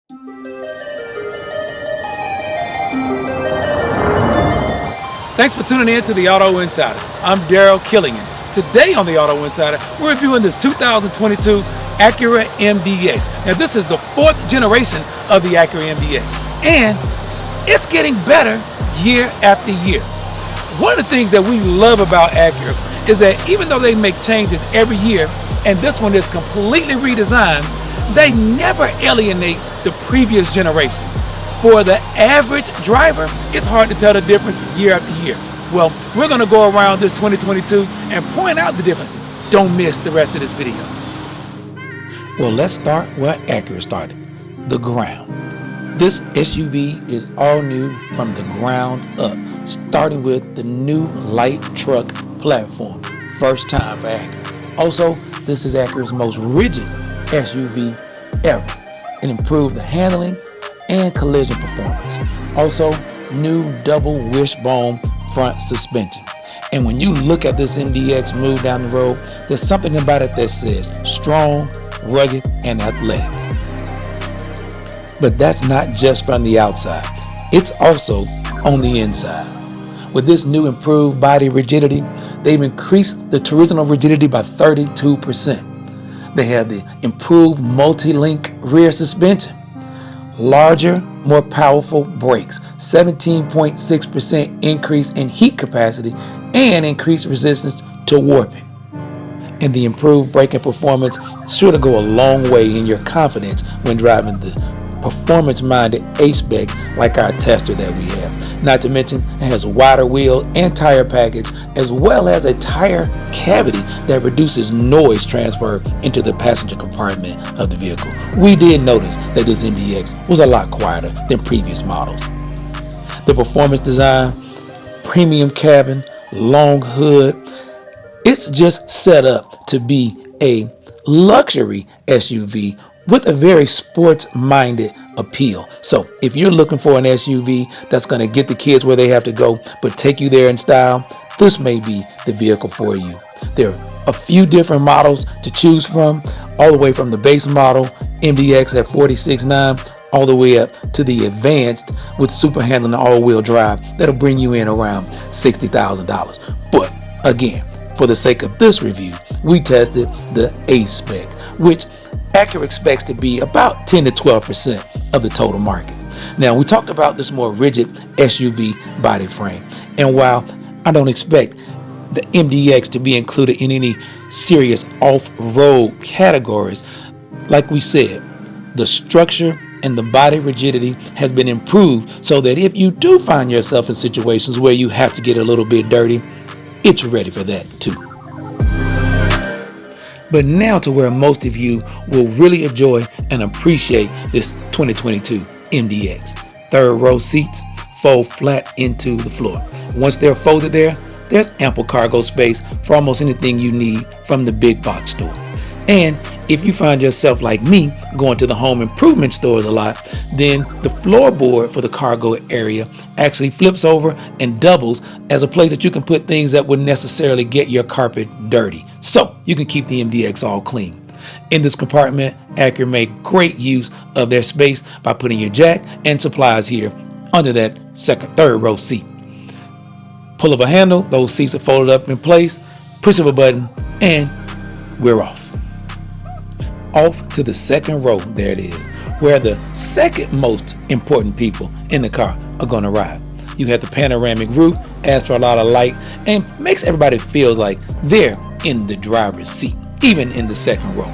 Thanks for tuning in to the Auto Insider. I'm Daryl Killian. Today on the Auto Insider, we're reviewing this 2022 Acura MDX. Now this is the 4th generation of the Acura MDX, and it's getting better year after year. One of the things that we love about Acura is that even though they make changes every year, and this one is completely redesigned, they never alienate the previous generation. For the average driver, it's hard to tell the difference year after year. Well, we're going to go around this 2022 and point out the differences. Don't miss the rest of this video. Well, let's start where Acura started, the ground. This SUV is all new from the ground up, starting with the new light truck platform. First time for Acura. Also, this is Acura's most rigid SUV ever. It improved the handling and collision performance. Also, new double wishbone front suspension. And when you look at this MDX move down the road, there's something about it that says strong, rugged, and athletic. But that's not just from the outside. It's also on the inside. With this new improved body rigidity, they've increased the original rigidity by 32%. They have the improved multi-link rear suspension, larger, more powerful brakes, 17.6% increase in heat capacity, and increased resistance to warping. And the improved braking performance is sure to go a long way in your confidence when driving the performance-minded A Spec like our tester that we have. Not to mention, it has a wider wheel and tire package, as well as a tire cavity that reduces noise transfer into the passenger compartment of the vehicle. We did notice that this MDX was a lot quieter than previous models. The performance design, premium cabin, long hood, it's just set up to be a luxury SUV with a very sports-minded appeal. So if you're looking for an SUV that's going to get the kids where they have to go, but take you there in style, this may be the vehicle for you. There are a few different models to choose from, all the way from the base model, MDX at $46,900, all the way up to the advanced with super handling all-wheel drive that'll bring you in around $60,000. But again, for the sake of this review, we tested the A Spec, which Acura expects to be about 10 to 12% of the total market. Now, we talked about this more rigid SUV body frame, and while I don't expect the MDX to be included in any serious off-road categories, like we said, the structure and the body rigidity has been improved so that if you do find yourself in situations where you have to get a little bit dirty, it's ready for that too. But now to where most of you will really enjoy and appreciate this 2022 MDX. Third row seats fold flat into the floor. Once they're folded there's ample cargo space for almost anything you need from the big box store. And if you find yourself like me going to the home improvement stores a lot, then the floorboard for the cargo area actually flips over and doubles as a place that you can put things that wouldn't necessarily get your carpet dirty. So you can keep the MDX all clean. In this compartment, Acura made great use of their space by putting your jack and supplies here under that third row seat. Pull of a handle, those seats are folded up in place, push of a button, and we're off. Off to the second row, there it is, where the second most important people in the car are going to ride. You have the panoramic roof, adds for a lot of light, and makes everybody feel like they're in the driver's seat, even in the second row.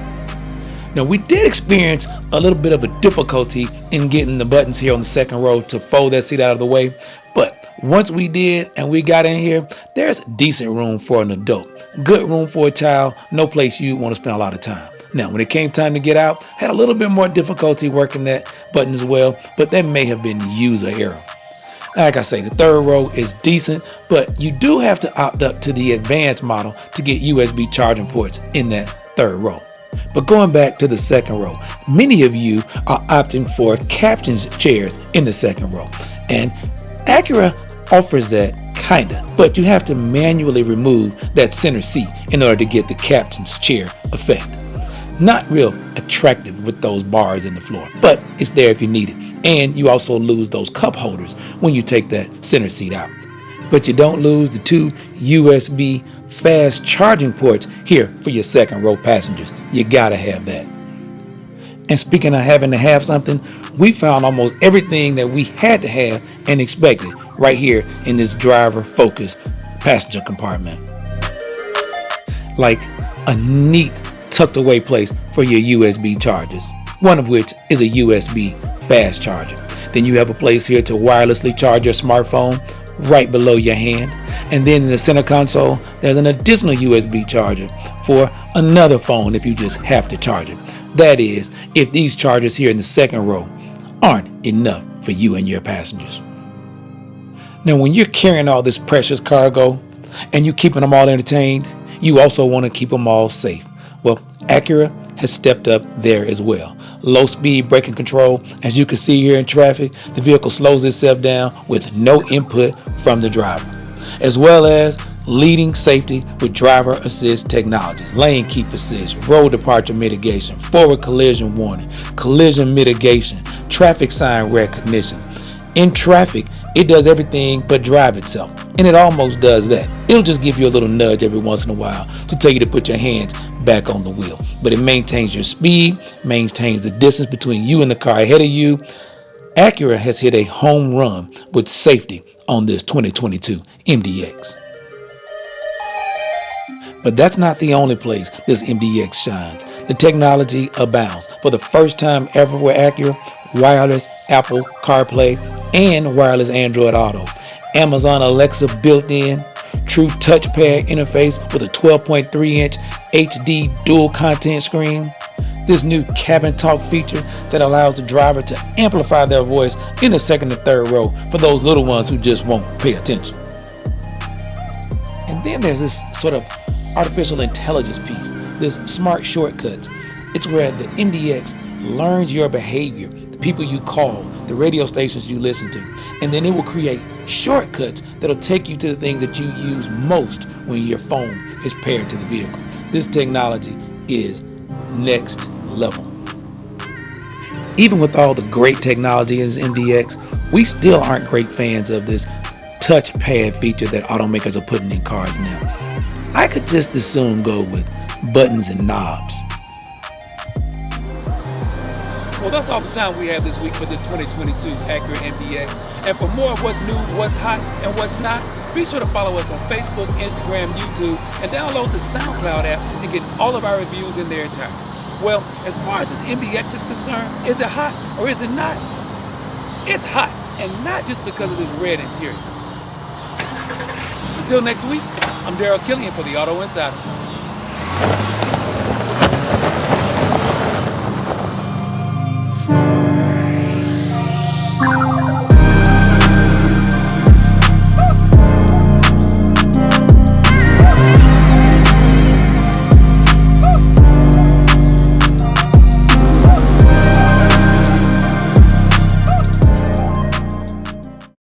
Now, we did experience a little bit of a difficulty in getting the buttons here on the second row to fold that seat out of the way, but once we did and we got in here, there's decent room for an adult, good room for a child, no place you want to spend a lot of time. Now, when it came time to get out, had a little bit more difficulty working that button as well, but that may have been user error. Like I say, the third row is decent, but you do have to opt up to the advanced model to get USB charging ports in that third row. But going back to the second row, many of you are opting for captain chairs in the second row, and Acura offers that kinda, but you have to manually remove that center seat in order to get the captain's chair effect. Not real attractive with those bars in the floor, but it's there if you need it. And you also lose those cup holders when you take that center seat out. But you don't lose the 2 USB fast charging ports here for your second row passengers. You gotta have that. And speaking of having to have something, we found almost everything that we had to have and expected right here in this driver-focused passenger compartment. Like a neat tucked away place for your USB chargers, one of which is a USB fast charger. Then you have a place here to wirelessly charge your smartphone right below your hand. And then in the center console, there's an additional USB charger for another phone if you just have to charge it. That is, if these chargers here in the second row aren't enough for you and your passengers. Now, when you're carrying all this precious cargo and you're keeping them all entertained, you also want to keep them all safe. Well, Acura has stepped up there as well. Low speed braking control. As you can see here in traffic, the vehicle slows itself down with no input from the driver, as well as leading safety with driver assist technologies, lane keep assist, road departure mitigation, forward collision warning, collision mitigation, traffic sign recognition. In traffic, it does everything but drive itself, and it almost does that. It'll just give you a little nudge every once in a while to tell you to put your hands back on the wheel, but it maintains your speed, maintains the distance between you and the car ahead of you. Acura has hit a home run with safety on this 2022 MDX. But that's not the only place this MDX shines. The technology abounds. For the first time ever with Acura, wireless Apple CarPlay and wireless Android Auto, Amazon Alexa built in, true touchpad interface with a 12.3-inch HD dual content screen, this new cabin talk feature that allows the driver to amplify their voice in the second and third row for those little ones who just won't pay attention. And then there's this sort of artificial intelligence piece, this smart shortcuts. It's where the MDX learns your behavior, the people you call, the radio stations you listen to, and then it will create shortcuts that'll take you to the things that you use most when your phone is paired to the vehicle. This technology is next level. Even with all the great technology in this MDX, we still aren't great fans of this touchpad feature that automakers are putting in cars now. I could just as soon go with buttons and knobs. Well, that's all the time we have this week for this 2022 Acura MDX. And for more of what's new, what's hot, and what's not, be sure to follow us on Facebook, Instagram, YouTube, and download the SoundCloud app to get all of our reviews in their entirety. Well, as far as this MDX is concerned, is it hot or is it not? It's hot, and not just because of this red interior. Until next week, I'm Daryl Killian for the Auto Insider.